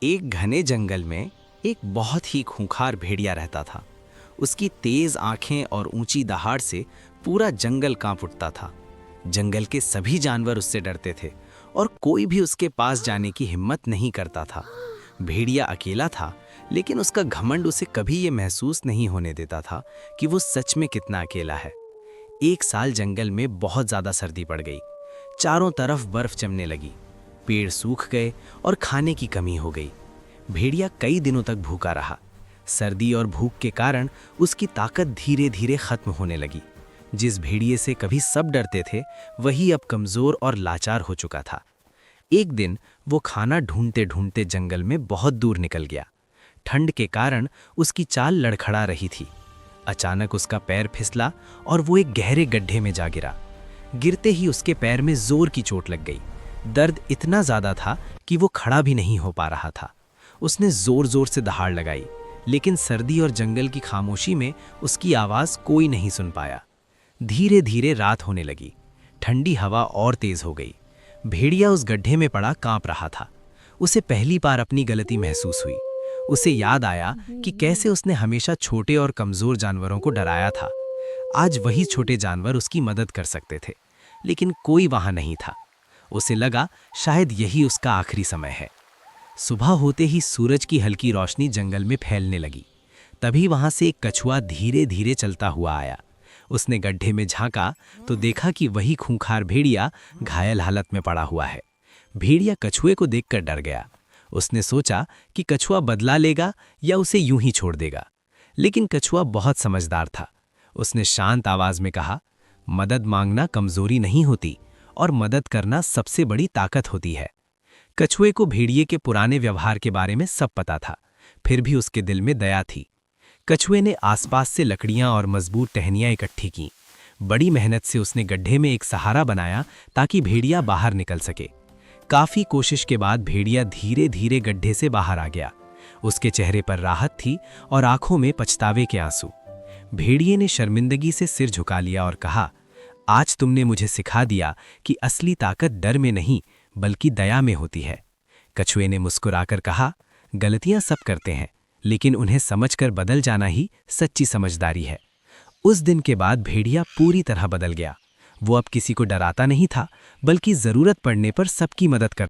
एक घने जंगल में एक बहुत ही खूंखार भेड़िया रहता था। उसकी तेज आंखें और ऊंची दहाड़ से पूरा जंगल कांप उठता था। जंगल के सभी जानवर उससे डरते थे और कोई भी उसके पास जाने की हिम्मत नहीं करता था। भेड़िया अकेला था, लेकिन उसका घमंड उसे कभी ये महसूस नहीं होने देता था कि वो सच में कितना अकेला है। एक साल जंगल में बहुत ज्यादा सर्दी पड़ गई। चारों तरफ बर्फ जमने लगी, पेड़ सूख गए और खाने की कमी हो गई। भेड़िया कई दिनों तक भूखा रहा। सर्दी और भूख के कारण उसकी ताकत धीरे धीरे खत्म होने लगी। जिस भेड़िए से कभी सब डरते थे, वही अब कमजोर और लाचार हो चुका था। एक दिन वो खाना ढूंढते ढूंढते जंगल में बहुत दूर निकल गया। ठंड के कारण उसकी चाल लड़खड़ा रही थी। अचानक उसका पैर फिसला और वो एक गहरे गड्ढे में जा गिरा। गिरते ही उसके पैर में जोर की चोट लग गई। दर्द इतना ज्यादा था कि वो खड़ा भी नहीं हो पा रहा था। उसने जोर जोर से दहाड़ लगाई, लेकिन सर्दी और जंगल की खामोशी में उसकी आवाज कोई नहीं सुन पाया। धीरे धीरे रात होने लगी। ठंडी हवा और तेज हो गई। भेड़िया उस गड्ढे में पड़ा कांप रहा था। उसे पहली बार अपनी गलती महसूस हुई। उसे याद आया कि कैसे उसने हमेशा छोटे और कमजोर जानवरों को डराया था। आज वही छोटे जानवर उसकी मदद कर सकते थे, लेकिन कोई वहां नहीं था। उसे लगा शायद यही उसका आखिरी समय है। सुबह होते ही सूरज की हल्की रोशनी जंगल में फैलने लगी। तभी वहां से एक कछुआ धीरे धीरे चलता हुआ आया। उसने गड्ढे में झांका तो देखा कि वही खूंखार भेड़िया घायल हालत में पड़ा हुआ है। भेड़िया कछुए को देखकर डर गया। उसने सोचा कि कछुआ बदला लेगा या उसे यूं ही छोड़ देगा, लेकिन कछुआ बहुत समझदार था। उसने शांत आवाज में कहा, मदद मांगना कमजोरी नहीं होती और मदद करना सबसे बड़ी ताकत होती है। कछुए को भेड़िए के पुराने व्यवहार के बारे में सब पता था, फिर भी उसके दिल में दया थी। कछुए ने आसपास से लकड़ियां और मजबूत टहनियां इकट्ठी की। बड़ी मेहनत से उसने गड्ढे में एक सहारा बनाया ताकि भेड़िया बाहर निकल सके। काफी कोशिश के बाद भेड़िया धीरे धीरे गड्ढे से बाहर आ गया। उसके चेहरे पर राहत थी और आंखों में पछतावे के आंसू। भेड़िए ने शर्मिंदगी से सिर झुका लिया और कहा, आज तुमने मुझे सिखा दिया कि असली ताकत डर में नहीं बल्कि दया में होती है। कछुए ने मुस्कुराकर कहा, गलतियां सब करते हैं, लेकिन उन्हें समझकर बदल जाना ही सच्ची समझदारी है। उस दिन के बाद भेड़िया पूरी तरह बदल गया। वो अब किसी को डराता नहीं था, बल्कि जरूरत पड़ने पर सबकी मदद करता